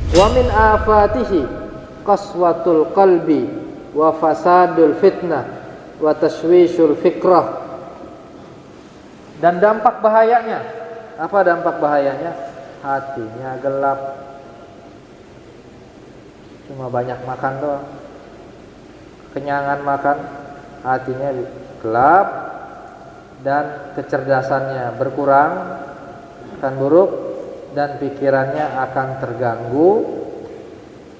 Wa min afatihi qaswatul qalbi wa fasadul fitnah wa tashwishul fikrah. Dan dampak bahayanya, apa dampak bahayanya? Hatinya gelap, cuma banyak makan doang, kenyangan makan, hatinya gelap dan kecerdasannya berkurang, akan buruk, dan pikirannya akan terganggu.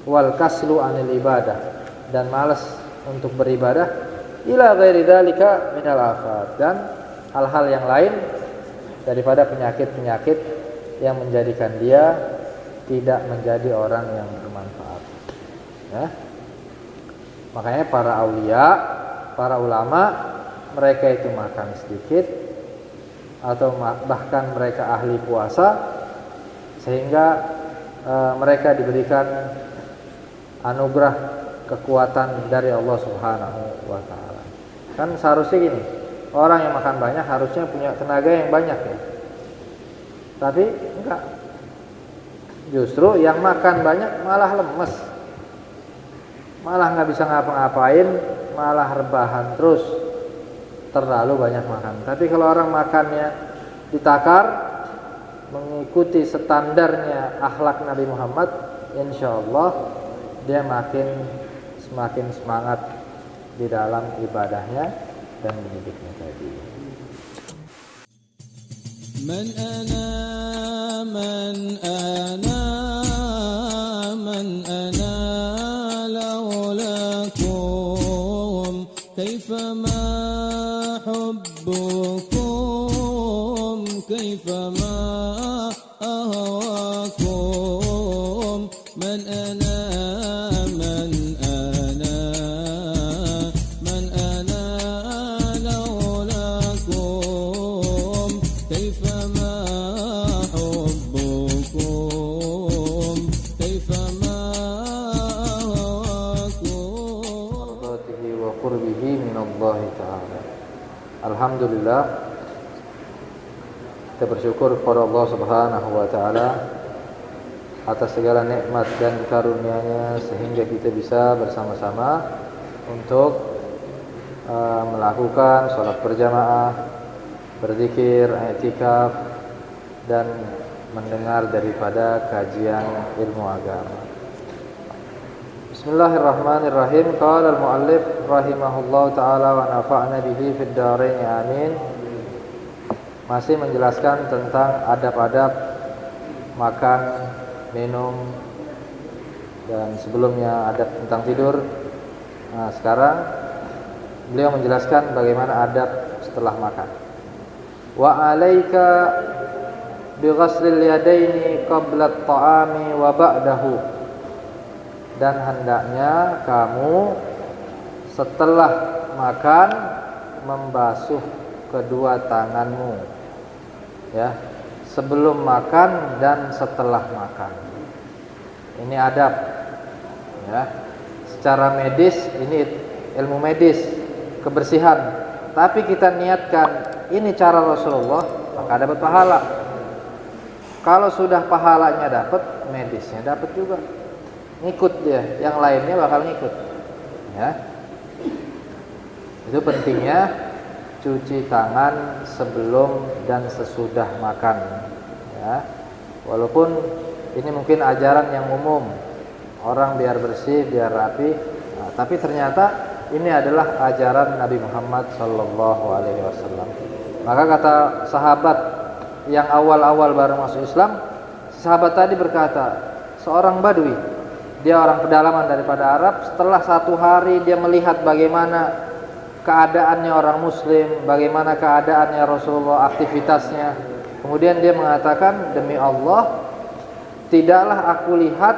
Wal kaslu anil ibadah, dan malas untuk beribadah. Ila ghairi dzalika minal afat, dan hal-hal yang lain daripada penyakit-penyakit yang menjadikan dia tidak menjadi orang yang bermanfaat. Ya. Makanya para aulia, para ulama, mereka itu makan sedikit atau bahkan mereka ahli puasa, sehingga mereka diberikan anugerah kekuatan dari Allah Subhanahu wa taala. Kan seharusnya gini, orang yang makan banyak harusnya punya tenaga yang banyak ya. Tapi enggak. Justru yang makan banyak malah lemes. Malah enggak bisa ngapa-ngapain, malah rebahan terus. Terlalu banyak makan. Tapi kalau orang makannya ditakar, mengikuti standarnya akhlak Nabi Muhammad, insyaallah dia semakin semangat di dalam ibadahnya dan mendidiknya tadi. Man ana laulakum kaifama hubbukum kaifama ahwakum man ana Alhamdulillah, kita bersyukur kepada Allah Subhanahu wa taala atas segala nikmat dan karunia-Nya sehingga kita bisa bersama-sama untuk melakukan salat berjamaah, berzikir, i'tikaf, dan mendengar daripada kajian ilmu agama. Bismillahirrahmanirrahim. Qala al-muallif rahimahullahu taala wa nafa'na bihi fid dharain amin. Masih menjelaskan tentang adab-adab makan, minum, dan sebelumnya adab tentang tidur. Nah, sekarang beliau menjelaskan bagaimana adab setelah makan. Wa 'alaika bi ghaslil yadaini qabla at-ta'ami wa ba'dahu. Dan hendaknya kamu setelah makan membasuh kedua tanganmu, ya, sebelum makan dan setelah makan. Ini adab, ya. Secara medis ini ilmu medis, kebersihan. Tapi kita niatkan ini cara Rasulullah, maka dapat pahala. Kalau sudah pahalanya dapat, medisnya dapat juga. Ngikut dia, yang lainnya bakal ngikut, ya. Itu pentingnya cuci tangan sebelum dan sesudah makan, ya. Walaupun ini mungkin ajaran yang umum, orang biar bersih, biar rapi, nah, tapi ternyata ini adalah ajaran Nabi Muhammad SAW. Maka kata sahabat yang awal-awal baru masuk Islam, sahabat tadi berkata, seorang Badui, dia orang pedalaman daripada Arab, setelah 1 hari dia melihat bagaimana keadaannya orang muslim, bagaimana keadaannya Rasulullah, aktivitasnya. Kemudian dia mengatakan, demi Allah, tidaklah aku lihat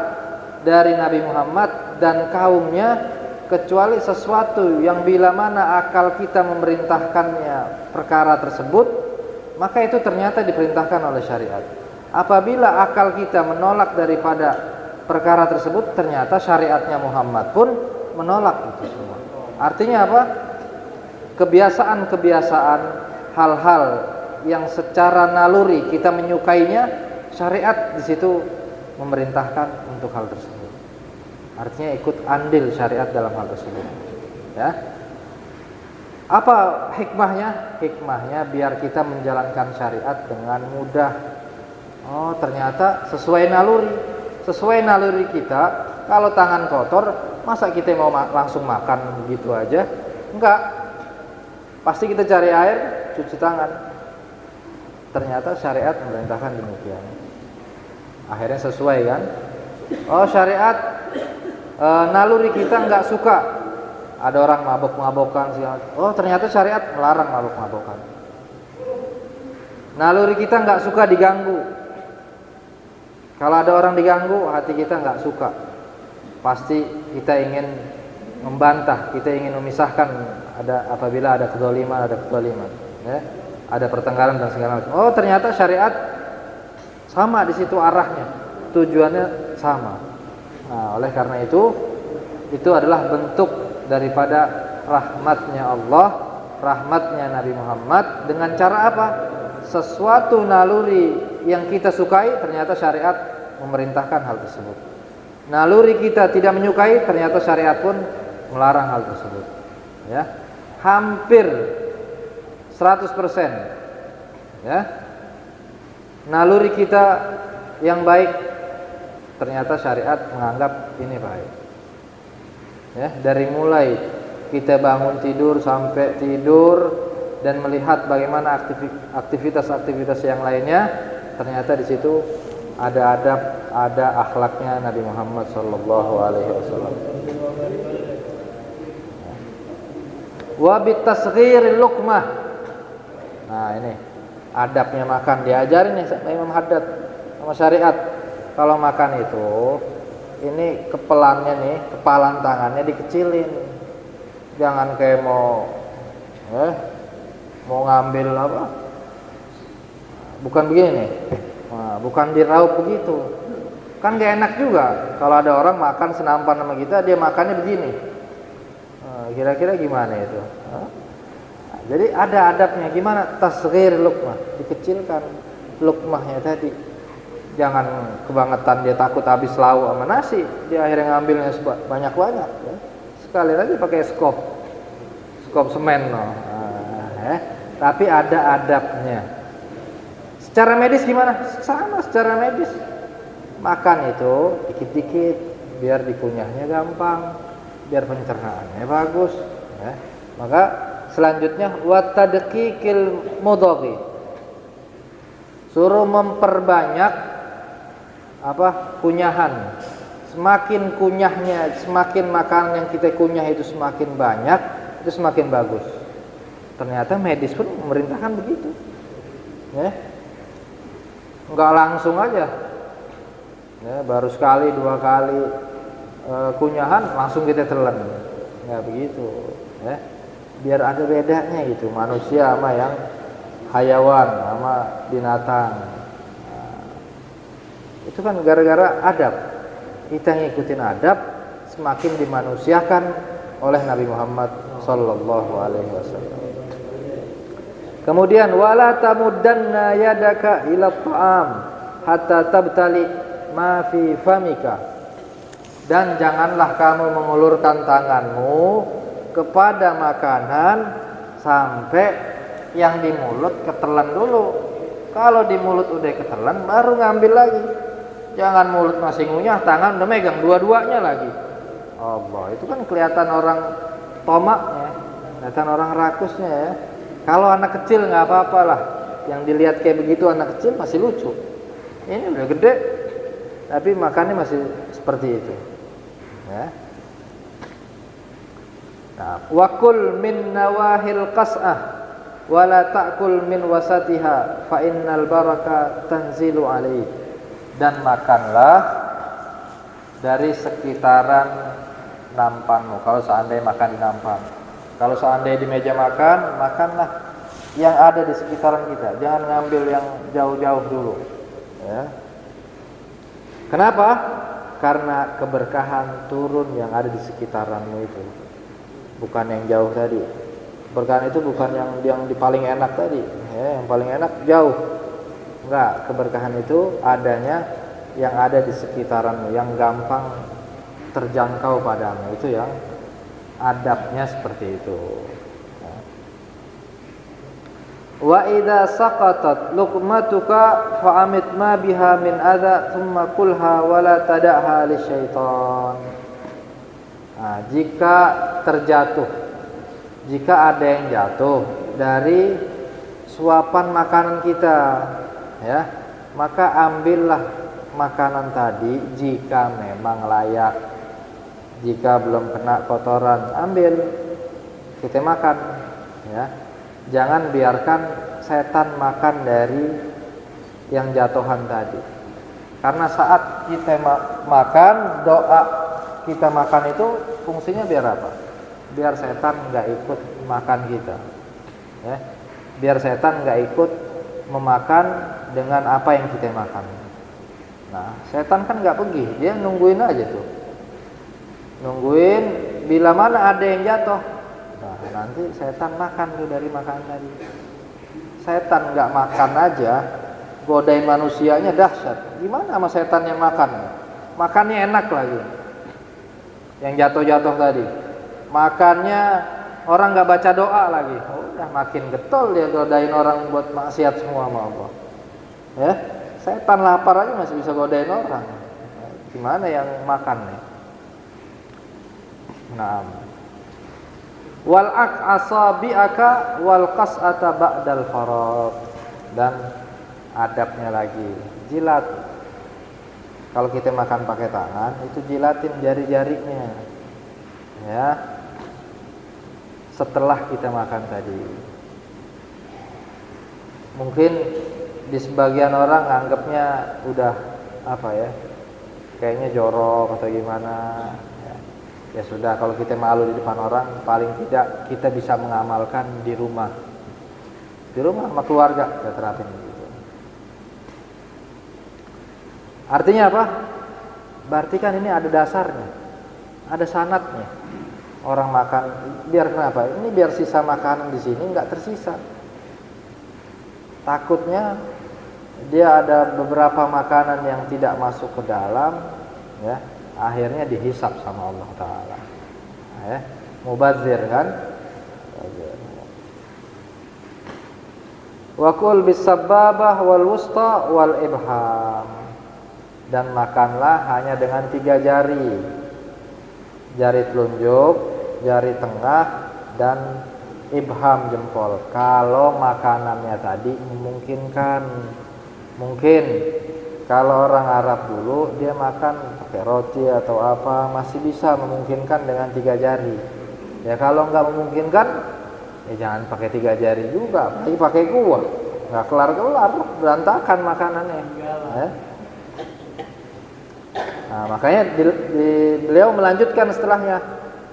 dari Nabi Muhammad dan kaumnya kecuali sesuatu yang bila mana akal kita memerintahkannya perkara tersebut, maka itu ternyata diperintahkan oleh syariat. Apabila akal kita menolak daripada perkara tersebut, ternyata syariatnya Muhammad pun menolak itu semua. Artinya apa? Kebiasaan-kebiasaan, hal-hal yang secara naluri kita menyukainya, syariat di situ memerintahkan untuk hal tersebut. Artinya ikut andil syariat dalam hal tersebut. Ya. Apa hikmahnya? Hikmahnya biar kita menjalankan syariat dengan mudah. Oh, ternyata sesuai naluri. Sesuai naluri kita, kalau tangan kotor, masa kita mau langsung makan begitu aja? Enggak. Pasti kita cari air, cuci tangan. Ternyata syariat memerintahkan demikian. Akhirnya sesuai kan? Oh, syariat naluri kita enggak suka ada orang mabok-mabokan. Oh, ternyata syariat melarang mabok-mabokan. Naluri kita enggak suka diganggu. Kalau ada orang diganggu, hati kita enggak suka. Pasti kita ingin membantah, kita ingin memisahkan apabila ada kedzaliman, ya. Ada pertengkaran dan segala macam. Oh, ternyata syariat sama di situ arahnya. Tujuannya sama. Nah, oleh karena itu adalah bentuk daripada rahmatnya Allah, rahmatnya Nabi Muhammad. Dengan cara apa? Sesuatu naluri yang kita sukai, ternyata syariat memerintahkan hal tersebut. Naluri kita tidak menyukai, ternyata syariat pun melarang hal tersebut. Ya, hampir 100%. Ya, naluri kita yang baik, ternyata syariat menganggap ini baik. Ya, dari mulai kita bangun tidur sampai tidur dan melihat bagaimana aktivitas-aktivitas yang lainnya, ternyata di situ ada adab, ada akhlaknya Nabi Muhammad sallallahu alaihi wasallam. Wa bitasghiril luqmah. Nah, ini adabnya makan, diajarin nih sama Imam Haddad sama syariat. Kalau makan itu, ini kepelannya nih, kepalan tangannya dikecilin. Jangan kayak mau ngambil apa? Bukan begini nih. Nah, bukan diraup begitu. Kan gak enak juga kalau ada orang makan senampan sama kita, dia makannya begini. Nah, kira-kira gimana itu? Jadi ada adabnya, gimana? Tasghir luqmah, dikecilkan luqmahnya tadi. Jangan kebangetan dia takut habis lauk sama nasi, dia akhirnya ngambilnya banyak-banyak. Ya. Sekali lagi pakai skop semen. Tapi ada adabnya. Secara medis gimana? Sama secara medis. Makan itu dikit-dikit, biar dikunyahnya gampang, biar pencernaannya bagus. Ya. Maka selanjutnya watadqiqil mudaghi, suruh memperbanyak kunyahan. Semakin kunyahnya, semakin makanan yang kita kunyah itu semakin banyak, itu semakin bagus. Ternyata medis pun memerintahkan begitu. Ya. Enggak langsung aja. Ya, baru sekali, 2 kali kunyahan langsung kita telan. Enggak begitu, ya. Biar ada bedanya gitu, manusia sama yang hayawan sama binatang. Nah, itu kan gara-gara adab. Kita ngikutin adab, semakin dimanusiakan oleh Nabi Muhammad sallallahu alaihi wasallam. Kemudian wala tamuddanna yadaka ila ta'am hatta tabtali ma fi famika. Dan janganlah kamu mengulurkan tanganmu kepada makanan sampai yang di mulut ketelan dulu. Kalau di mulut udah ketelan baru ngambil lagi. Jangan mulut masih ngunyah, tangan udah megang dua-duanya lagi. Allah, itu kan kelihatan orang tomaknya, kelihatan orang rakusnya ya. Kalau anak kecil nggak apa-apa lah, yang dilihat kayak begitu anak kecil masih lucu. Ini udah gede, tapi makannya masih seperti itu. Ya. Nah, wakul min nawahil qas'ah wala ta'kul min wasatiha fa innal baraka tanzilu alaih. Dan makanlah dari sekitaran nampanmu. Kalau seandainya makan di nampan, kalau seandainya di meja makan, makanlah yang ada di sekitaran kita. Jangan ngambil yang jauh-jauh dulu. Ya. Kenapa? Karena keberkahan turun yang ada di sekitaranmu itu, bukan yang jauh tadi. Keberkahan itu bukan yang di paling enak tadi. Ya, yang paling enak jauh. Enggak, keberkahan itu adanya yang ada di sekitaranmu, yang gampang terjangkau padamu. Itu yang adabnya seperti itu. Wa idza saqatat luqmatuka fa'amit ma biha min adza thumma kulha wa la tada'ha lisyaitan. Nah, jika terjatuh, jika ada yang jatuh dari suapan makanan kita, ya, maka ambillah makanan tadi jika memang layak. Jika belum kena kotoran, ambil, kita makan, ya. Jangan biarkan setan makan dari yang jatuhan tadi. Karena saat kita makan, doa kita makan itu fungsinya biar apa? Biar setan nggak ikut makan kita, ya. Biar setan nggak ikut memakan dengan apa yang kita makan. Nah, setan kan nggak pergi, dia nungguin aja tuh, nungguin bila mana ada yang jatuh. Nah, nanti setan makan tuh dari makanan tadi. Setan nggak makan aja, godain manusianya dahsyat. Gimana sama setan yang makan? Makannya enak lagi. Yang jatuh-jatuh tadi, makannya orang nggak baca doa lagi. Udah makin getol dia godain orang buat maksiat semua sama Allah. Ya, setan lapar aja masih bisa godain orang. Gimana yang makan nih? Nah, wal asabi'aka wal qas'ata ba'dal farad. Dan adabnya lagi, jilat. Kalau kita makan pakai tangan, itu jilatin jari-jarinya, ya, setelah kita makan tadi. Mungkin di sebagian orang anggapnya udah apa ya, kayaknya jorok atau gimana. Ya sudah, kalau kita malu di depan orang, paling tidak kita bisa mengamalkan di rumah. Di rumah sama keluarga kita terapin gitu. Artinya apa? Berarti kan ini ada dasarnya, ada sanadnya. Orang makan, biar kenapa? Ini biar sisa makanan di sini nggak tersisa. Takutnya dia ada beberapa makanan yang tidak masuk ke dalam, ya, akhirnya dihisap sama Allah Ta'ala, ya. Mubazir kan. Wa kul bis-sabbabah wal wusta wal ibham. Dan makanlah hanya dengan 3 jari. Jari telunjuk, jari tengah, dan ibham jempol. Kalau makanannya tadi memungkinkan. Mungkin kalau orang Arab dulu dia makan pakai roti atau apa, masih bisa memungkinkan dengan 3 jari. Ya kalau nggak memungkinkan, ya jangan pakai 3 jari juga, tapi pakai gua, nggak kelar-kelar, berantakan makanannya. Ya. Nah, makanya beliau melanjutkan setelahnya,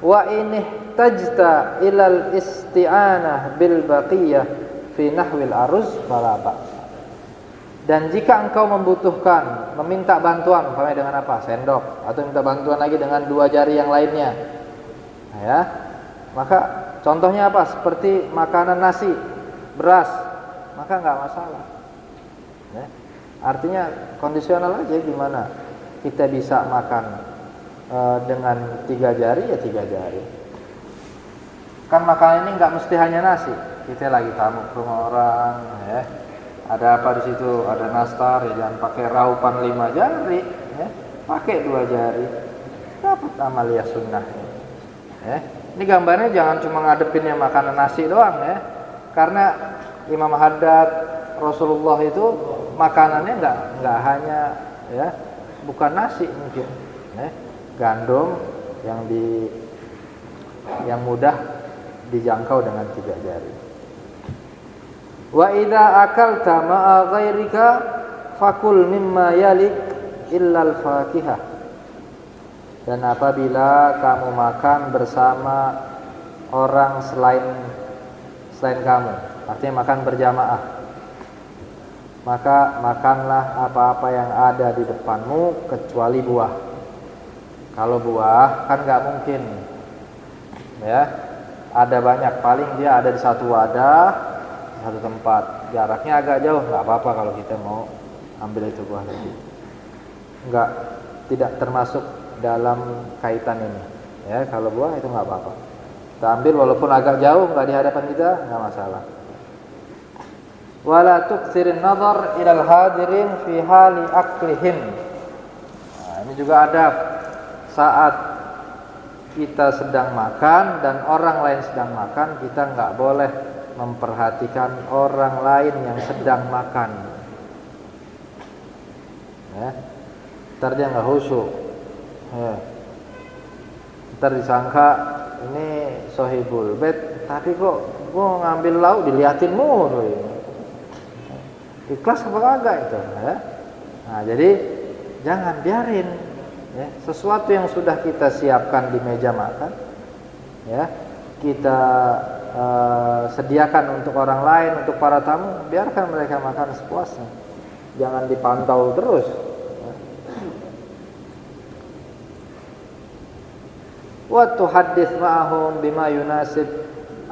wa ini tajta ilal isti'anah bil baqiyah fi nahwil aruz fala ba'. Dan jika engkau membutuhkan meminta bantuan, umpamanya dengan apa? Sendok, atau minta bantuan lagi dengan 2 jari yang lainnya. Nah, ya. Maka contohnya apa? Seperti makanan nasi, beras, maka enggak masalah. Ya. Artinya kondisional aja gimana kita bisa makan dengan 3 jari, ya 3 jari. Kan makanan ini enggak mesti hanya nasi. Kita lagi tamu ke rumah orang, ya. Ada apa di situ? Ada nastar, ya jangan pakai raupan 5 jari, ya. Pakai 2 jari. Dapat amaliyah sunnah. Ya. Ini gambarnya jangan cuma ngadepinnya makanan nasi doang, ya. Karena Imam Haddad, Rasulullah itu makanannya enggak hanya, ya, bukan nasi mungkin, ya. Gandum yang mudah dijangkau dengan 3 jari. Wa idza akalta ma'a ghairika fakul mimma yalik illal fakihah. Dan apabila kamu makan bersama orang selain kamu, artinya makan berjamaah, maka makanlah apa-apa yang ada di depanmu kecuali buah. Kalau buah kan nggak mungkin, ya, ada banyak, paling dia ada di satu wadah, satu tempat, jaraknya agak jauh, nggak apa-apa kalau kita mau ambil itu buah tadi. enggak, tidak termasuk dalam kaitan ini. Ya, kalau buah itu enggak apa-apa. Kita ambil walaupun agak jauh, enggak di hadapan kita, enggak masalah. Wala tuksirin nazar ilal hadirin fi hali aklihim. Nah, ini juga adab saat kita sedang makan dan orang lain sedang makan, kita enggak boleh memperhatikan orang lain yang sedang makan. Ya, ntar dia nggak khusyuk. Ya. Ntar disangka ini sohibul bait, tapi kok gua ngambil lauk diliatin mulu ini. Ikhlas apa kagak itu? Ya. Nah, jadi jangan biarin. Ya, sesuatu yang sudah kita siapkan di meja makan, ya kita sediakan untuk orang lain, untuk para tamu, biarkan mereka makan sepuasnya. Jangan dipantau terus. Wa tuhaddits ma'ahum bima yunasib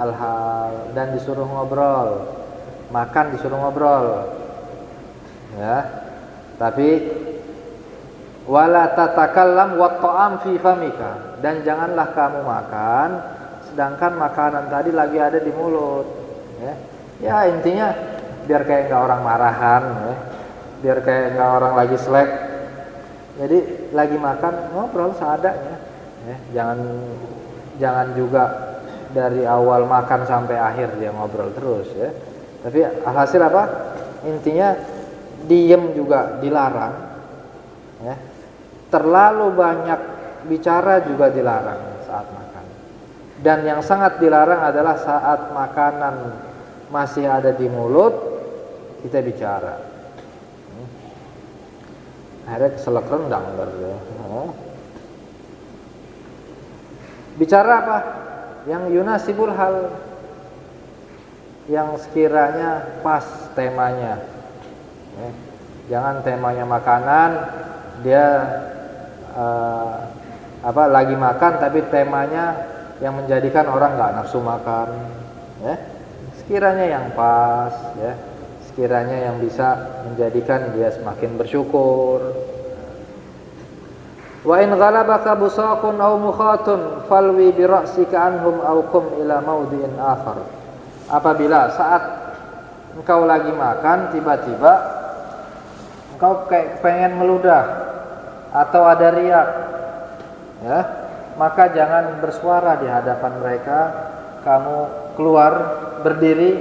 al-hal, dan disuruh ngobrol. Makan disuruh ngobrol. Ya. Tapi wala tatakallam wa ta'am fi famika, dan janganlah kamu makan sedangkan makanan tadi lagi ada di mulut. Ya intinya biar kayak enggak orang marahan, ya. Biar kayak enggak orang lagi slack. Jadi lagi makan ngobrol seadanya. Ya, jangan juga dari awal makan sampai akhir dia ngobrol terus, ya. Tapi alhasil apa? Intinya diem juga dilarang. Ya. Terlalu banyak bicara juga dilarang saat makan. Dan yang sangat dilarang adalah saat makanan masih ada di mulut kita bicara. Akhirnya keselak rendang berarti. Bicara apa? Yang yunasibul hal, yang sekiranya pas temanya. Jangan temanya makanan, dia lagi makan tapi temanya yang menjadikan orang nggak nafsu makan, ya. Sekiranya yang pas, ya. Sekiranya yang bisa menjadikan dia semakin bersyukur. Wa in ghalabaka busaqun aw mukhatun falwi bi ra'sika anhum aw qum ila maudhi'in akhar. Apabila saat engkau lagi makan tiba-tiba engkau kayak pengen meludah atau ada riak, ya, maka jangan bersuara di hadapan mereka. Kamu keluar berdiri,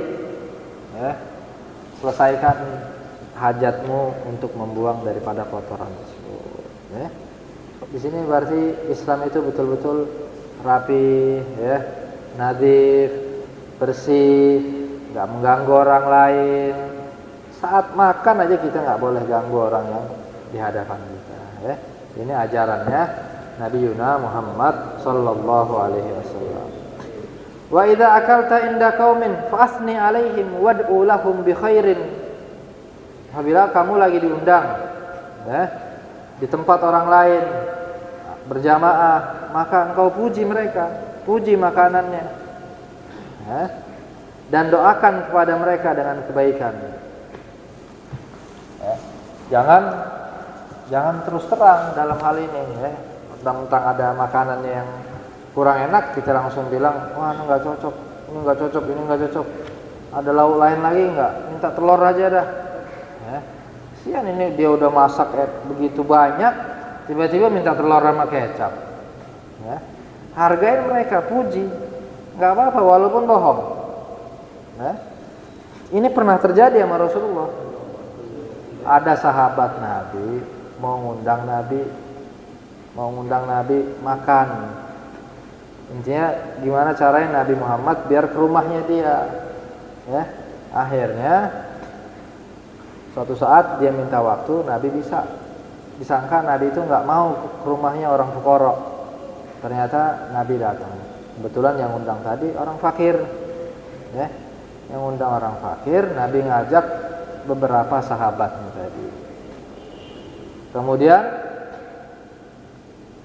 ya, selesaikan hajatmu untuk membuang daripada kotoran tersebut. Ya. Di sini berarti Islam itu betul-betul rapi, ya, nadif, bersih, nggak mengganggu orang lain. Saat makan aja kita nggak boleh ganggu orang yang di hadapan kita. Ya. Ini ajarannya Nabi Yuna Muhammad sallallahu alaihi wasallam. Wa idza akalta inda qaumin fa'asni alaihim wad'u lahum bi khairin. Apabila kamu lagi diundang, ya, di tempat orang lain berjamaah, maka engkau puji mereka, puji makanannya, ya, dan doakan kepada mereka dengan kebaikan. Ya. Jangan terus terang dalam hal ini, ya. Tentang ada makanan yang kurang enak kita langsung bilang, wah ini nggak cocok, ini nggak cocok, ini nggak cocok. Ada lauk lain lagi nggak? Minta telur aja dah. Ya. Sian ini dia udah masak begitu banyak, tiba-tiba minta telur sama kecap. Ya. Hargain mereka, puji, nggak apa-apa walaupun bohong. Ya. Ini pernah terjadi sama Rasulullah. Ada sahabat Nabi mau ngundang Nabi makan. Intinya gimana caranya Nabi Muhammad biar ke rumahnya dia. Ya. Akhirnya suatu saat dia minta waktu, Nabi bisa. Disangka Nabi itu nggak mau ke rumahnya orang fuqara. Ternyata Nabi datang. Kebetulan yang undang tadi orang fakir. Ya. Yang undang orang fakir, Nabi ngajak beberapa sahabatnya tadi. Kemudian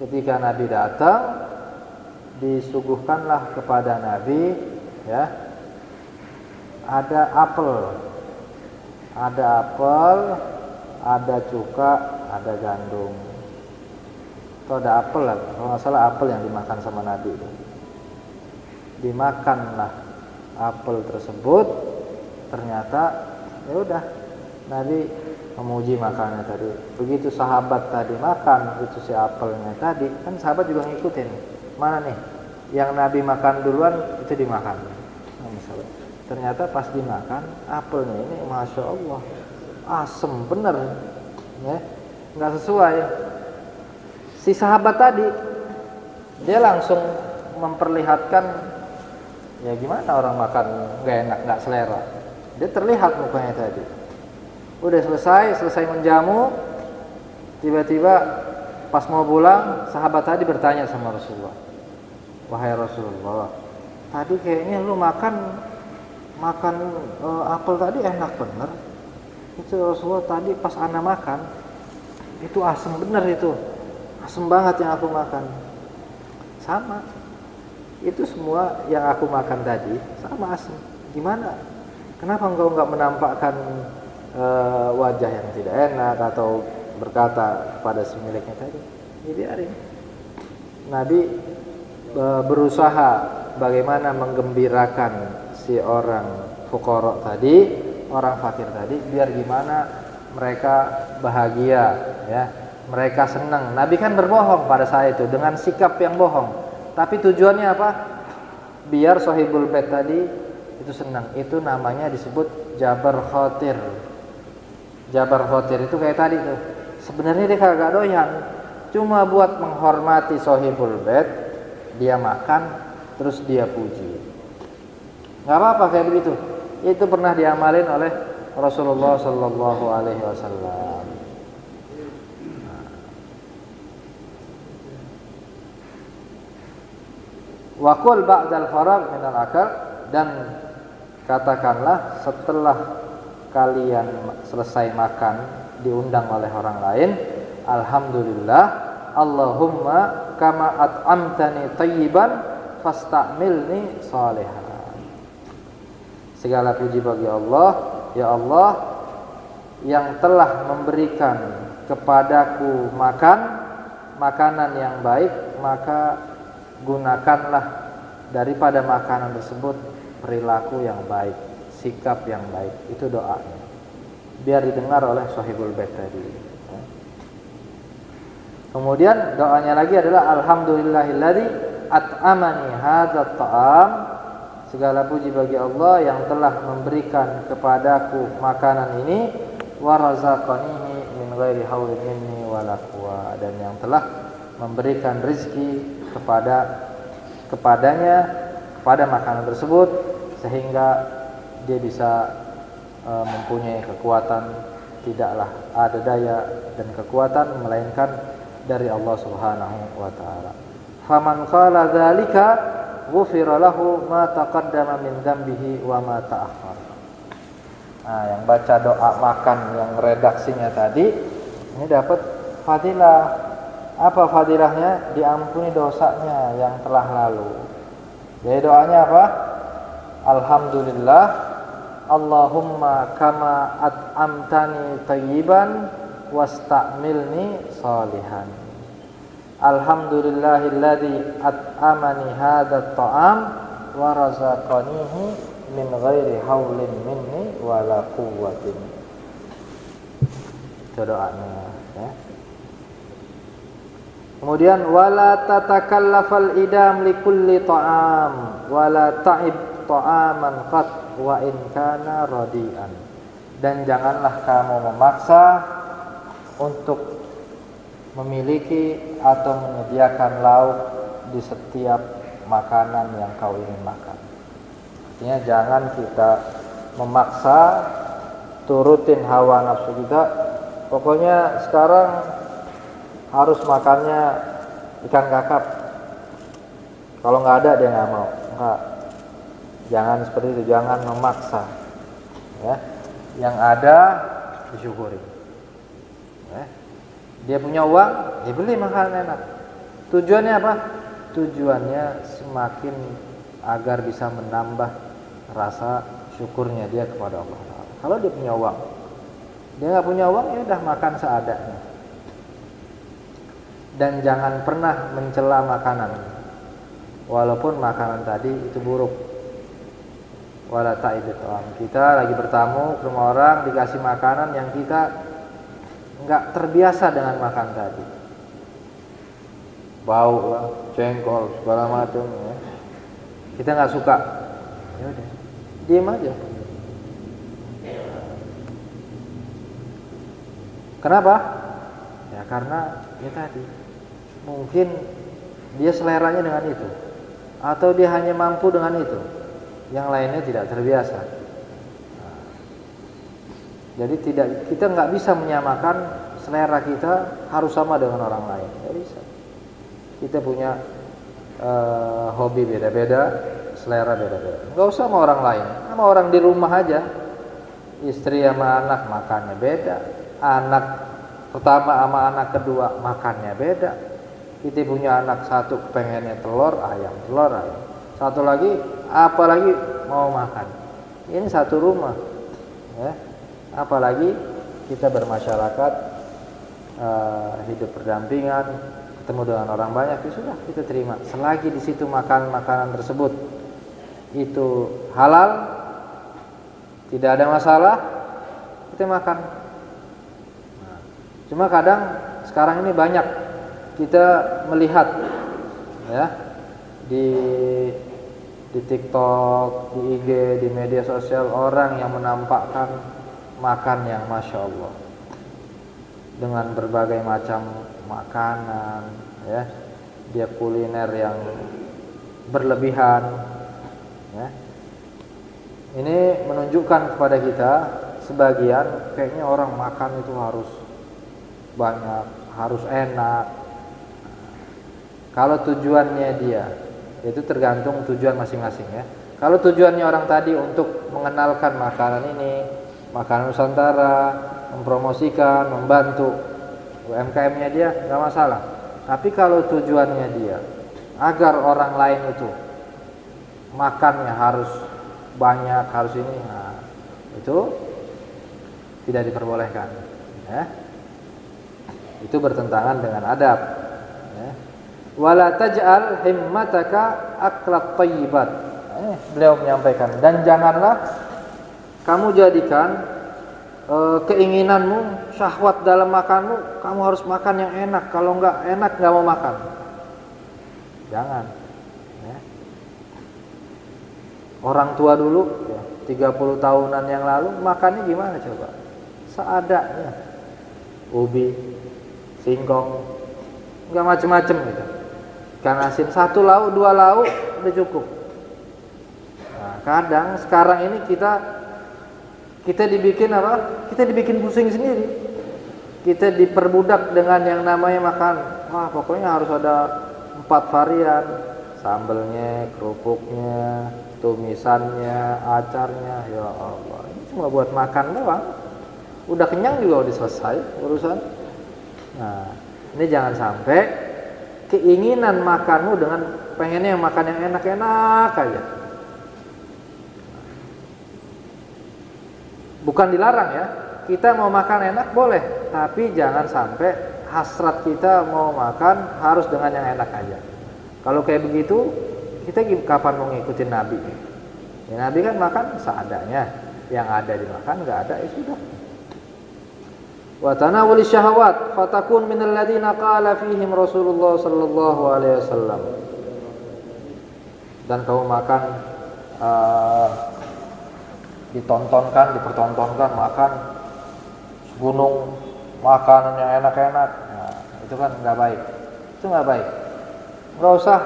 ketika Nabi datang, disuguhkanlah kepada Nabi, ya, ada apel, ada cuka, ada gandum, atau ada apel lah. Kalau nggak salah apel yang dimakan sama Nabi itu. Dimakanlah apel tersebut, ternyata ya udah Nabi memuji makannya tadi. Begitu sahabat tadi makan itu si apelnya tadi, kan sahabat juga ngikutin. Mana nih yang Nabi makan duluan itu dimakan. Nah, misalnya, ternyata pas dimakan apelnya ini masya Allah asem bener, ya nggak sesuai. Si sahabat tadi dia langsung memperlihatkan, ya gimana orang makan nggak enak, nggak selera. Dia terlihat mukanya tadi. Udah selesai menjamu, tiba-tiba pas mau pulang, sahabat tadi bertanya sama Rasulullah, wahai Rasulullah, tadi kayaknya lu makan apel tadi enak bener. Itu Rasulullah tadi pas ana makan, itu asem bener, itu asem banget yang aku makan. Sama, itu semua yang aku makan tadi sama asem. Gimana? Kenapa engkau nggak menampakkan wajah yang tidak enak atau berkata kepada si miliknya tadi? Dibiarin. Nabi berusaha bagaimana menggembirakan si orang fuqara tadi, orang fakir tadi, biar gimana mereka bahagia, ya, mereka senang. Nabi kan berbohong pada saat itu dengan sikap yang bohong, tapi tujuannya apa? Biar sahibul bait tadi itu senang. Itu namanya disebut jabar khotir. Jabar khotir itu kayak tadi tuh, sebenarnya dia kagak doyan, cuma buat menghormati sahibul bait dia makan terus dia puji. Nggak apa-apa kayak begitu. Itu pernah diamalin oleh Rasulullah Sallallahu Alaihi Wasallam. Waqul ba'dal faragh minal akal, dan katakanlah setelah kalian selesai makan diundang oleh orang lain, alhamdulillah, Allahumma kama at'amtani tayyiban fastamilni shalihan. Segala puji bagi Allah, ya Allah yang telah memberikan kepadaku makanan yang baik, maka gunakanlah daripada makanan tersebut perilaku yang baik, sikap yang baik. Itu doanya, biar didengar oleh sahibul bait tadi. Kemudian doanya lagi adalah alhamdulillahilladzi at'amani hadzal ta'am. Segala puji bagi Allah yang telah memberikan kepadaku makanan ini, wa razaqanihi min ghairi haulin minni wala quwwah, dan yang telah memberikan rezeki kepadanya kepada makanan tersebut sehingga dia bisa mempunyai kekuatan. Tidaklah ada daya dan kekuatan melainkan dari Allah Subhanahu wa taala. Faman qala dzalika ghufira lahu ma taqaddama min dzambihi wa ma ta'akhkhar. Nah, yang baca doa makan yang redaksinya tadi ini dapat fadilah. Apa fadilahnya? Diampuni dosanya yang telah lalu. Jadi doanya apa? Alhamdulillah, Allahumma kama at'amtani tayyiban wastamilni shalihan. Alhamdulillahilladzi at'amani hadzal ta'am wa razaqanihi min ghairi haulin minni wala quwwatin. Itu doanya, ya. Kemudian wala tatakallafal idam likulli ta'am wala ta'ib ta'aman qat wa in kana radian. Dan janganlah kamu memaksa untuk memiliki atau menyediakan lauk di setiap makanan yang kau ingin makan. Artinya jangan kita memaksa turutin hawa nafsu kita. Pokoknya sekarang harus makannya ikan kakap. Kalau nggak ada dia nggak mau. Nggak. Jangan seperti itu. Jangan memaksa. Ya. Yang ada disyukuri. Ya. Dia punya uang, dia beli makanan enak. Tujuannya apa? Tujuannya semakin agar bisa menambah rasa syukurnya dia kepada Allah. Kalau dia punya uang, dia nggak punya uang, ya udah makan seadanya. dan jangan pernah mencela makanan walaupun makanan tadi itu buruk. Wala ta'ibit ta'am. Kita lagi bertamu ke rumah orang, dikasih makanan yang kita enggak terbiasa dengan makan tadi, bau lah, jengkol segala macam ya. Kita enggak suka, ya udah diam aja. Kenapa? Ya karena ya tadi mungkin dia seleranya dengan itu, atau dia hanya mampu dengan itu, yang lainnya tidak terbiasa. Jadi kita nggak bisa menyamakan selera kita harus sama dengan orang lain, nggak bisa. Kita punya hobi beda-beda, selera beda-beda. Nggak usah sama orang lain, sama orang di rumah aja. Istri sama anak makannya beda, anak pertama sama anak kedua makannya beda. Kita punya anak satu pengennya telur ayam, satu lagi apalagi mau makan. Ini satu rumah, ya. Apalagi kita bermasyarakat, hidup berdampingan, ketemu dengan orang banyak, ya sudah kita terima. Selagi di situ makanan tersebut itu halal, tidak ada masalah, kita makan. Nah, cuma kadang sekarang ini banyak kita melihat, ya, di TikTok, di IG, di media sosial orang yang menampakkan makan yang Masya Allah dengan berbagai macam makanan, ya, dia kuliner yang berlebihan, ya. Ini menunjukkan kepada kita sebagian kayaknya orang makan itu harus banyak, harus enak. Kalau tujuannya dia, itu tergantung tujuan masing-masing, ya. Kalau tujuannya orang tadi untuk mengenalkan makanan ini, makanan Nusantara, mempromosikan, membantu UMKM-nya dia, nggak masalah. Tapi kalau tujuannya dia agar orang lain itu makannya harus banyak, harus ini, nah, itu tidak diperbolehkan, ya. Itu bertentangan dengan adab, ya. Wala taj'al himmataka aklat thayyibat. Beliau menyampaikan, dan janganlah kamu jadikan keinginanmu, syahwat dalam makanmu, kamu harus makan yang enak. Kalau enggak enak enggak mau makan. Jangan, ya. Orang tua dulu, ya, 30 tahunan yang lalu makannya gimana coba? Seadanya. Ubi, singkong, enggak macem-macem gitu. Ikan asin 1 lauk, 2 lauk udah cukup. Nah, kadang sekarang ini kita dibikin apa? Kita dibikin pusing sendiri. Kita diperbudak dengan yang namanya makan. Wah, pokoknya harus ada 4 varian. Sambelnya, kerupuknya, tumisannya, acarnya. Ya Allah, ini cuma buat makan doang. Udah kenyang juga udah selesai urusan. Nah, ini jangan sampai keinginan makanmu dengan pengennya makan yang enak-enak aja. Bukan dilarang, ya, kita mau makan enak boleh, tapi jangan sampai hasrat kita mau makan harus dengan yang enak aja. Kalau kayak begitu, kita kapan mau ngikutin Nabi? Ya, Nabi kan makan seadanya, yang ada dimakan, nggak ada ya sudah. Wa tanawuli syahawat fatakun minal ladzina qala fihim Rasulullah sallallahu alaihi wasallam. Dan kamu makan dipertontonkan makan gunung makanan yang enak-enak. Nah, itu kan enggak baik. Itu enggak baik. Enggak usah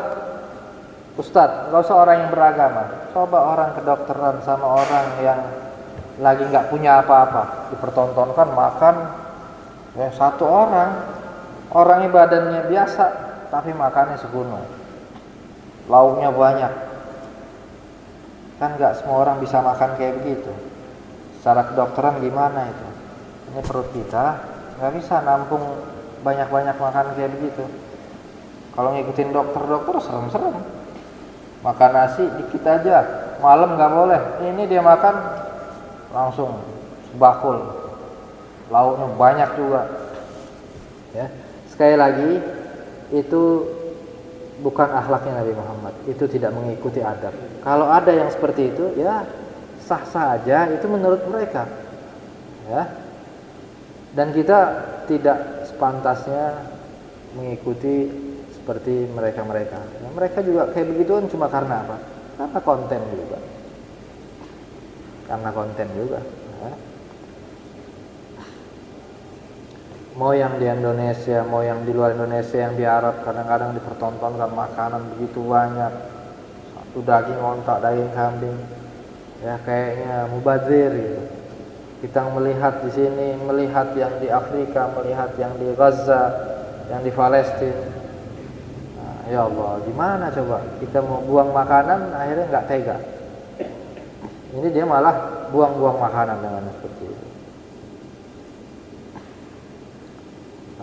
ustadz, enggak usah orang yang beragama. Coba orang kedokteran sama orang yang lagi enggak punya apa-apa dipertontonkan makan. Ya, satu orangnya badannya biasa tapi makannya segunung, lauknya banyak. Kan nggak semua orang bisa makan kayak begitu. Secara kedokteran gimana itu? Ini perut kita nggak bisa nampung banyak-banyak makan kayak begitu. Kalau ngikutin dokter serem-serem. Makan nasi dikit aja, malam nggak boleh. Ini dia makan langsung sebakul. Lauknya banyak juga, ya. Sekali lagi, itu bukan akhlaknya Nabi Muhammad, itu tidak mengikuti adab. Kalau ada yang seperti itu, ya sah-sah aja, itu menurut mereka, ya. Dan kita tidak sepantasnya mengikuti seperti mereka-mereka. Nah, mereka juga kayak begituan cuma karena apa? Karena konten juga. Karena konten juga. Ya. Mau yang di Indonesia, mau yang di luar Indonesia, yang di Arab, kadang-kadang dipertontonkan makanan begitu banyak, satu daging ontak, daging kambing, ya kayaknya mubazir gitu. Kita melihat di sini, melihat yang di Afrika, melihat yang di Gaza, yang di Palestina. Nah, ya Allah, gimana coba? Kita mau buang makanan, akhirnya nggak tega. Ini dia malah buang-buang makanan dengan seperti itu.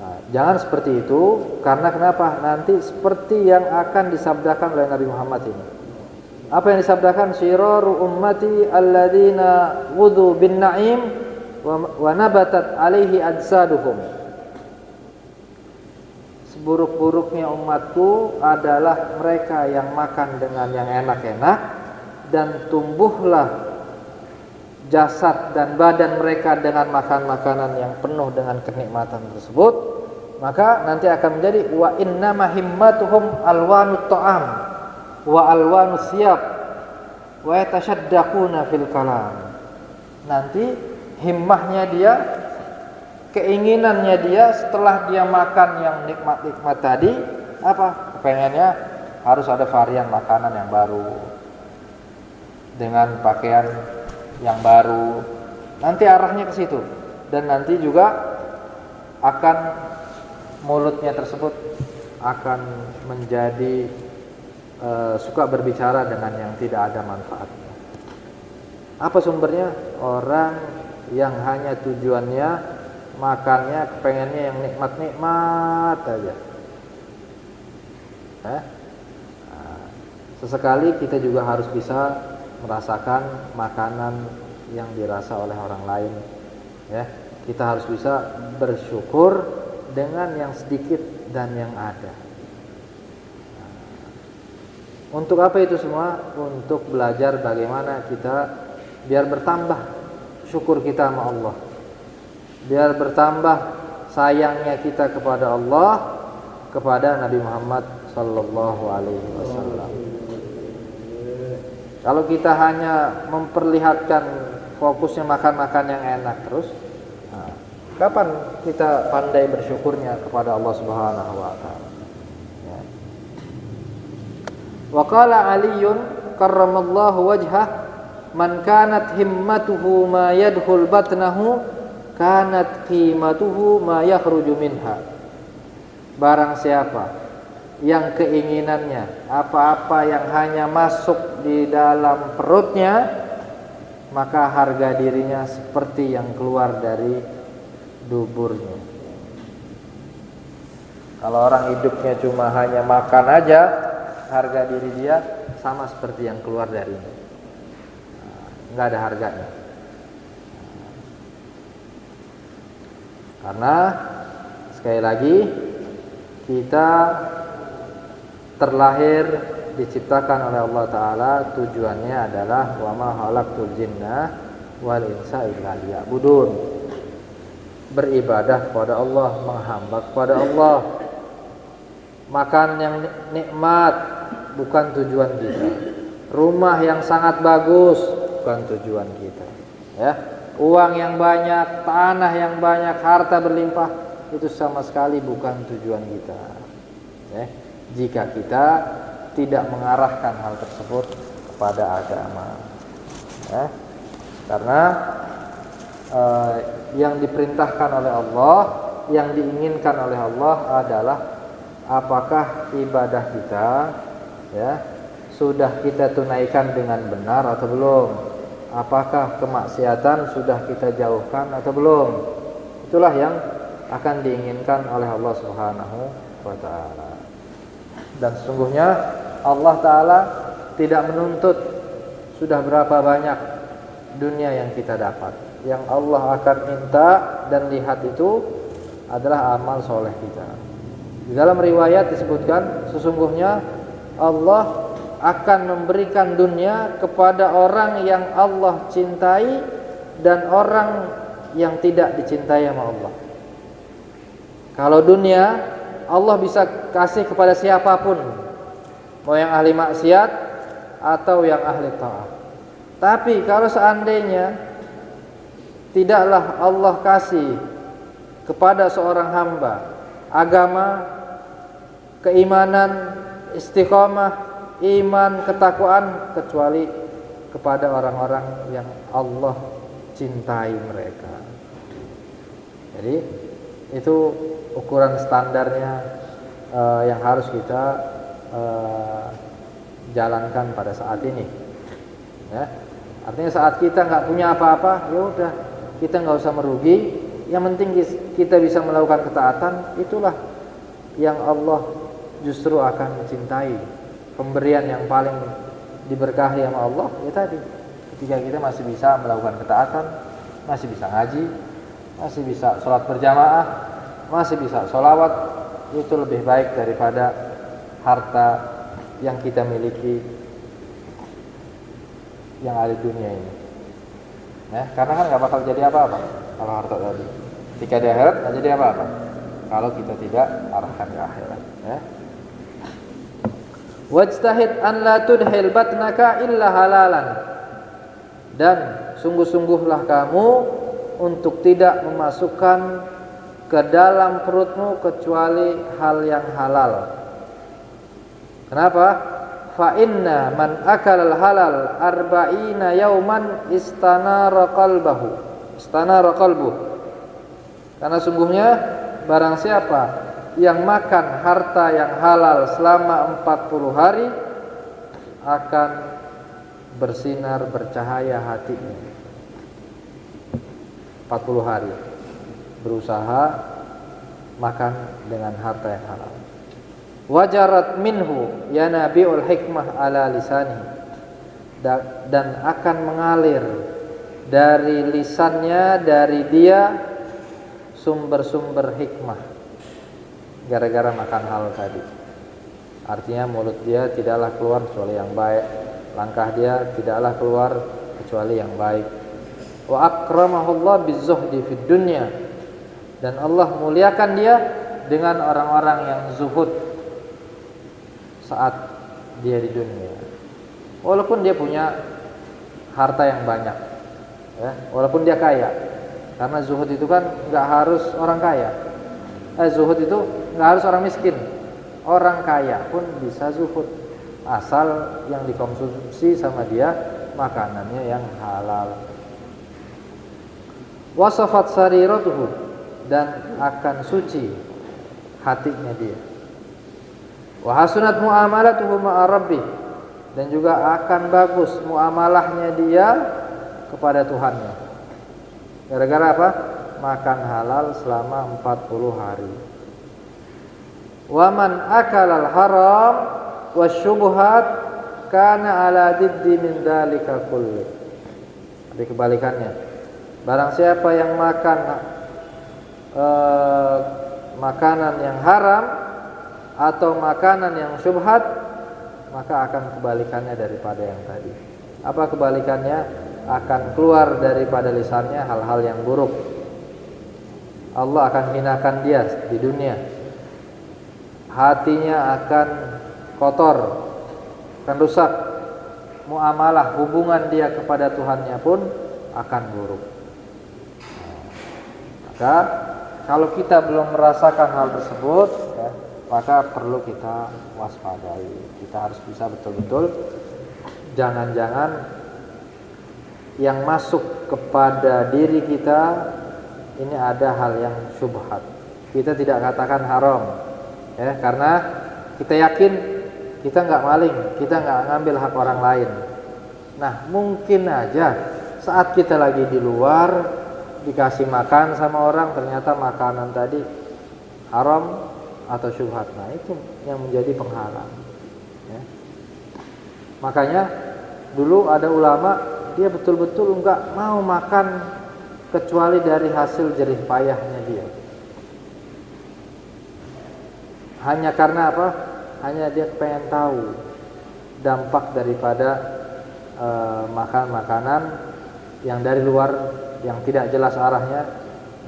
Nah, jangan seperti itu, karena kenapa? Nanti seperti yang akan disabdakan oleh Nabi Muhammad ini. Apa yang disabdakan? Syiraru ummati alladzina wudu bin na'im wa nabatat alaihi ajsaduhum. Seburuk-buruknya umatku adalah mereka yang makan dengan yang enak-enak dan tumbuhlah jasad dan badan mereka dengan makan makanan yang penuh dengan kenikmatan tersebut, maka nanti akan menjadi wa inna mahimmatuhum alwanut ta'am wa alwanus siyab wa yatashaddaquna fil kalam. Nanti himmahnya dia, keinginannya dia setelah dia makan yang nikmat-nikmat tadi, apa? Pengennya harus ada varian makanan yang baru dengan pakaian yang baru. Nanti arahnya ke situ. Dan nanti juga akan mulutnya tersebut akan menjadi suka berbicara dengan yang tidak ada manfaatnya. Apa sumbernya? Orang yang hanya tujuannya makannya, kepengennya yang nikmat-nikmat aja. Sesekali kita juga harus bisa merasakan makanan yang dirasa oleh orang lain, ya. Kita harus bisa bersyukur dengan yang sedikit dan yang ada. Untuk apa itu semua? Untuk belajar bagaimana kita biar bertambah syukur kita sama Allah, biar bertambah sayangnya kita kepada Allah, kepada Nabi Muhammad sallallahu alaihi wasallam. Kalau kita hanya memperlihatkan fokusnya makan-makan yang enak terus, nah, kapan kita pandai bersyukurnya kepada Allah Subhanahu wa taala? Ya. Wa qala Aliun karramallahu wajhah, man kanat himmatuhu ma yadkhul batnahu kanat qimatuhu ma yakhruju minha. Barang siapa yang keinginannya apa-apa yang hanya masuk di dalam perutnya, maka harga dirinya seperti yang keluar dari duburnya. Kalau orang hidupnya cuma hanya makan aja, harga diri dia sama seperti yang keluar darinya. Nggak ada harganya. Karena sekali lagi kita terlahir, diciptakan oleh Allah Ta'ala, tujuannya adalah wa ma khalaqtul jinna wal insa illa liya'budun, beribadah kepada Allah, menghamba kepada Allah. Makan yang nikmat bukan tujuan kita, rumah yang sangat bagus bukan tujuan kita, ya. Uang yang banyak, tanah yang banyak, harta berlimpah, itu sama sekali bukan tujuan kita, ya. Jika kita tidak mengarahkan hal tersebut kepada agama, ya. Karena yang diperintahkan oleh Allah, yang diinginkan oleh Allah adalah apakah ibadah kita, ya, sudah kita tunaikan dengan benar atau belum, apakah kemaksiatan sudah kita jauhkan atau belum. Itulah yang akan diinginkan oleh Allah Subhanahu wa ta'ala. Dan sesungguhnya Allah Ta'ala tidak menuntut sudah berapa banyak dunia yang kita dapat. Yang Allah akan minta dan lihat itu adalah amal soleh kita. Di dalam riwayat disebutkan sesungguhnya Allah akan memberikan dunia kepada orang yang Allah cintai dan orang yang tidak dicintai sama Allah. Kalau dunia Allah bisa kasih kepada siapapun, mau yang ahli maksiat atau yang ahli taat. Tapi kalau seandainya tidaklah Allah kasih kepada seorang hamba agama, keimanan, istiqamah, iman, ketakwaan, kecuali kepada orang-orang yang Allah cintai mereka. Jadi itu ukuran standarnya yang harus kita jalankan pada saat ini. Ya. Artinya saat kita nggak punya apa-apa, ya udah kita nggak usah merugi. Yang penting kita bisa melakukan ketaatan, itulah yang Allah justru akan mencintai. Pemberian yang paling diberkahi sama Allah ya tadi, ketika kita masih bisa melakukan ketaatan, masih bisa ngaji, masih bisa sholat berjamaah, masih bisa sholawat, itu lebih baik daripada harta yang kita miliki yang ada di dunia ini. Ya, karena kan nggak bakal jadi apa-apa kalau harta tadi. Ketika di akhirat nggak jadi apa-apa kalau kita tidak arahkan ke akhirat. Ya. Wajtahid an la tudhil batnaka illa halalan. Dan sungguh-sungguhlah kamu untuk tidak memasukkan ke dalam perutmu kecuali hal yang halal. Kenapa? Fa inna man akala halal arba'ina yauman istanara qalbuh. Karena sungguhnya barang siapa yang makan harta yang halal selama 40 hari akan bersinar bercahaya hatinya. 40 hari berusaha makan dengan harta yang halal. Wajarat minhu yanabiul hikmah ala lisani, dan akan mengalir dari lisannya, dari dia sumber-sumber hikmah gara-gara makan hal tadi. Artinya mulut dia tidaklah keluar kecuali yang baik, langkah dia tidaklah keluar kecuali yang baik. Wa akramahullah bizuhdi fid dunya, dan Allah muliakan dia dengan orang-orang yang zuhud saat dia di dunia. Walaupun dia punya harta yang banyak, ya, walaupun dia kaya, karena zuhud itu kan nggak harus orang kaya. Zuhud itu nggak harus orang miskin, orang kaya pun bisa zuhud asal yang dikonsumsi sama dia makanannya yang halal. Wasafat sariratuhu, dan akan suci hatinya dia. Wa hasunat muamalatuhu ma'a rabbih, dan juga akan bagus muamalahnya dia kepada Tuhannya. Gara-gara apa? Makan halal selama 40 hari. Wa man akala al-haram wasyubhat kana ala diddi min dzalika kulli. Jadi kebalikannya. Barang siapa yang makan makanan yang haram atau makanan yang syubhat, maka akan kebalikannya daripada yang tadi. Apa kebalikannya? Akan keluar daripada lisannya hal-hal yang buruk. Allah akan hinakan dia di dunia. Hatinya akan kotor, akan rusak. Muamalah, hubungan dia kepada Tuhannya pun akan buruk. Maka kalau kita belum merasakan hal tersebut, ya, maka perlu kita waspadai. Kita harus bisa betul-betul, jangan-jangan yang masuk kepada diri kita ini ada hal yang syubhat. Kita tidak katakan haram, ya, karena kita yakin kita nggak maling, kita nggak ngambil hak orang lain. Nah, mungkin aja saat kita lagi di luar dikasih makan sama orang, ternyata makanan tadi haram atau syubhat. Nah, itu yang menjadi penghalang, ya. Makanya dulu ada ulama, dia betul-betul enggak mau makan kecuali dari hasil jerih payahnya dia. Hanya karena apa? Hanya dia pengen tahu dampak daripada makan makanan yang dari luar, yang tidak jelas arahnya.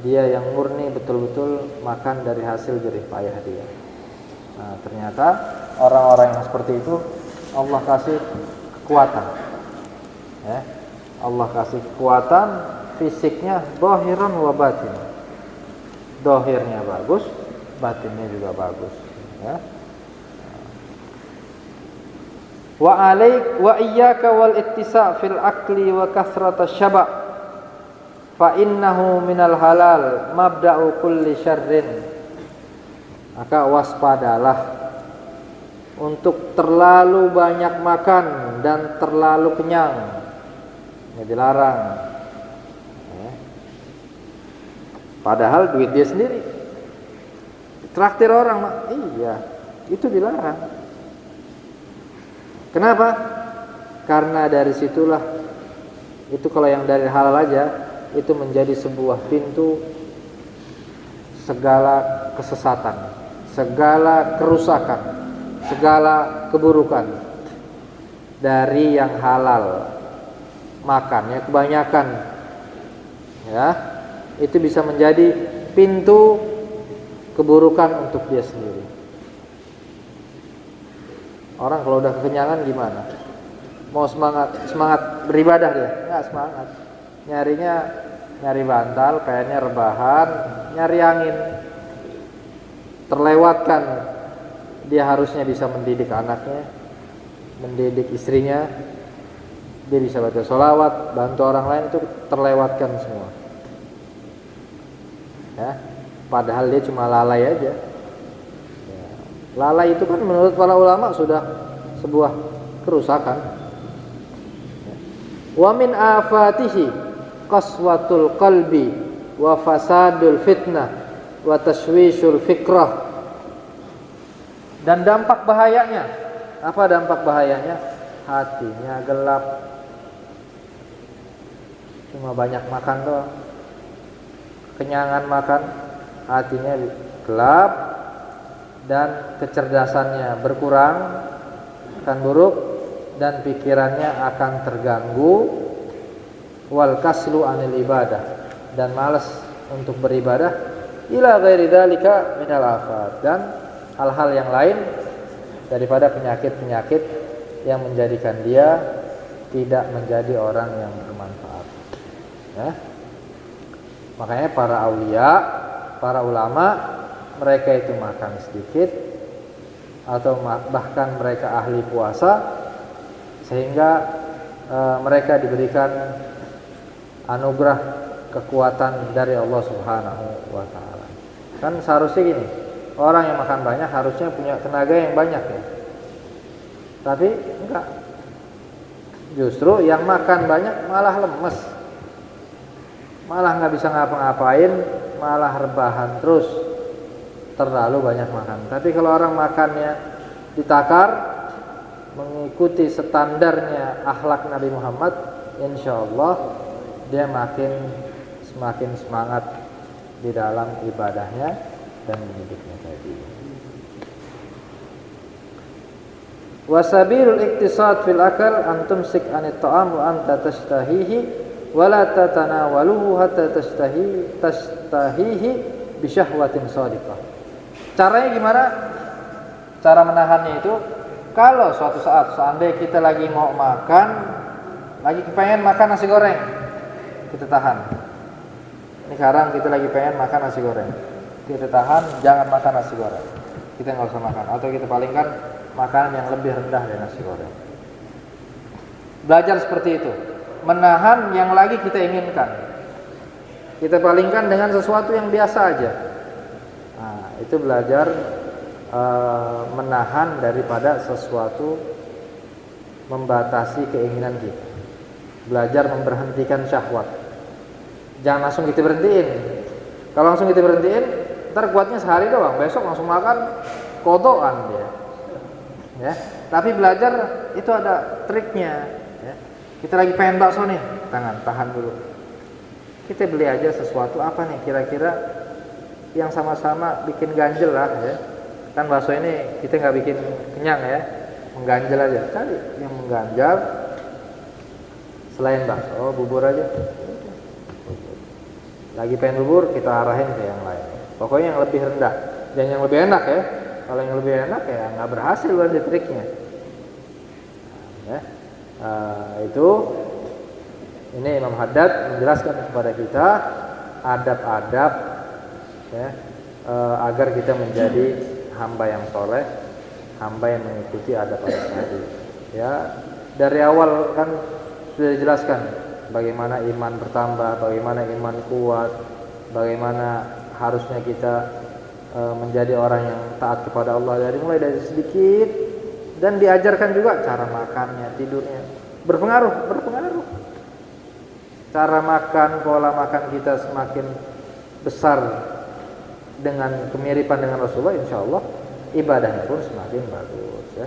Dia yang murni betul-betul makan dari hasil jerih payah dia. Nah, ternyata orang-orang yang seperti itu Allah kasih kekuatan, ya. Allah kasih kekuatan fisiknya, zahiran wa batin. Zahirnya bagus, batinnya juga bagus, ya. Wa iyyaka wal ittisa' fil akli wa kathrata syaba' fa innahu minal halal mabda'u kulli syarrin. Maka waspadalah untuk terlalu banyak makan dan terlalu kenyang. Ini dilarang, ya. Padahal duit dia sendiri. Traktir orang, iya, itu dilarang. Kenapa? Karena dari situlah, itu kalau yang dari halal aja, itu menjadi sebuah pintu segala kesesatan, segala kerusakan, segala keburukan dari yang halal. Makannya kebanyakan, ya, itu bisa menjadi pintu keburukan untuk dia sendiri. Orang kalau udah kekenyangan gimana? Mau semangat beribadah dia? Nggak semangat. Nyari bantal, kayaknya rebahan, nyari angin. Terlewatkan. Dia harusnya bisa mendidik anaknya, mendidik istrinya. Dia bisa baca sholawat, bantu orang lain, itu terlewatkan semua. Ya, padahal dia cuma lalai aja. Lalai itu kan menurut para ulama sudah sebuah kerusakan. Wa min afatihi qaswatul qalbi wa fasadul fitnah wa tashwishul fikrah. Dan dampak bahayanya, apa dampak bahayanya? Hatinya gelap, cuma banyak makan doang, kenyangan makan, hatinya gelap, dan kecerdasannya berkurang, akan buruk, dan pikirannya akan terganggu. Wal kaslu anil ibadah, dan malas untuk beribadah. Ila ghairi dzalika minal afat, dan hal-hal yang lain daripada penyakit-penyakit yang menjadikan dia tidak menjadi orang yang bermanfaat, ya. Makanya para aulia, para ulama, mereka itu makan sedikit atau bahkan mereka ahli puasa, sehingga mereka diberikan anugerah kekuatan dari Allah Subhanahu wa taala. Kan seharusnya gini, orang yang makan banyak harusnya punya tenaga yang banyak, ya. Tapi enggak. Justru yang makan banyak malah lemes, malah nggak bisa ngapa-ngapain, malah rebahan terus, terlalu banyak makan. Tapi kalau orang makannya ditakar, mengikuti standarnya akhlak Nabi Muhammad, insya Allah dia semakin semangat di dalam ibadahnya dan mendidiknya tadi. Wasabilul iktisad fil akal an tumsik anit ta'am wa anta tashtahihi wa la tatanawaluhu hatta tashtahihi bi syahwatin shadiqah. Caranya gimana? Cara menahannya itu, kalau suatu saat seandainya kita lagi mau makan, lagi kepengen makan nasi goreng, kita tahan. Ini sekarang kita lagi pengen makan nasi goreng, kita tahan, jangan makan nasi goreng, kita nggak usah makan, atau kita palingkan makanan yang lebih rendah dari nasi goreng. Belajar seperti itu, menahan yang lagi kita inginkan, kita palingkan dengan sesuatu yang biasa aja. Nah, itu belajar menahan daripada sesuatu, membatasi keinginan kita, belajar memberhentikan syahwat. Jangan langsung kita berhentiin. Kalau langsung kita berhentiin, ntar kuatnya sehari doang, besok langsung makan kodokan dia, ya. Tapi belajar itu ada triknya, ya. Kita lagi pengen bakso nih, tahan dulu. Kita beli aja sesuatu apa nih kira-kira yang sama-sama bikin ganjel lah, ya. Kan bakso ini kita nggak bikin kenyang ya, mengganjal aja. Cari yang mengganjal. Selain bakso, bubur aja. Lagi pengen bubur, kita arahin ke yang lain. Pokoknya yang lebih rendah dan yang lebih enak ya. Kalau yang lebih enak ya nggak berhasil berarti triknya. Ya. Itu ini Imam Haddad menjelaskan kepada kita adab-adab ya, agar kita menjadi hamba yang soleh, hamba yang mengikuti adab-adab tadi. Ya, dari awal kan sudah dijelaskan bagaimana iman bertambah, bagaimana iman kuat, bagaimana harusnya kita menjadi orang yang taat kepada Allah mulai dari sedikit, dan diajarkan juga cara makannya, tidurnya. Berpengaruh. Cara makan, pola makan kita semakin besar dengan kemiripan dengan Rasulullah, insya Allah ibadahnya pun semakin bagus ya.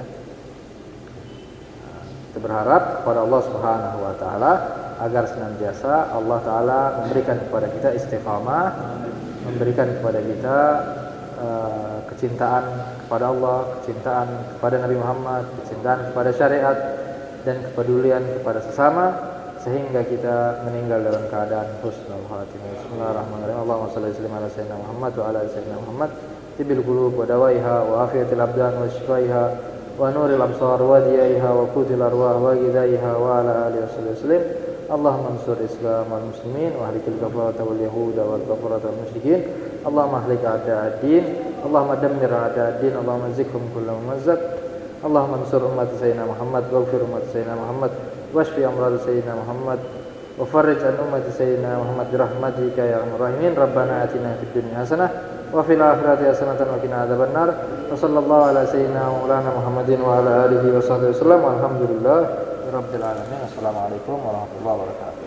Kita berharap kepada Allah Subhanahu wa taala agar senantiasa Allah taala memberikan kepada kita istiqamah, memberikan kepada kita kecintaan kepada Allah, kecintaan kepada Nabi Muhammad, kecintaan kepada syariat, dan kepedulian kepada sesama, sehingga kita meninggal dalam keadaan husnul khatimah. Bismillahirrahmanirrahim. Allahumma shalli wa sallim ala sayyidina Muhammad wa ala ali sayyidina Muhammad, tibil qulub wa dawaiha wa afiyatil abdan wa shifaiha wa nuril absar wa diyaiha wa qutil arwah wa ghidaiha wa ala alihi wasallam. Allahumma ansur Islam wal muslimin wa ahlikil kafarata wal yahuda wal kafarata wal musyrikin. Allahumma ahlik a'da'ad-din, Allahumma dammir a'da'ad-din, Allahumma zikhum kulla mumazzaq. Allahumma ansur ummat sayyidina Muhammad waghfir ummat sayyidina Muhammad washfi amrad sayyidina Muhammad wa farrij an ummati sayyidina Muhammad bi rahmatika ya arhamar rahimin. Rabbana atina fid dunya hasanah wa fil akhirati hasanatan wa qina adzabannar. Wa sallallahu ala sayyidina maulana Muhammadin wa ala alihi wa sahbihi wasallam. Walhamdulillahirabbil alamin. Assalamualaikum warahmatullahi wabarakatuh.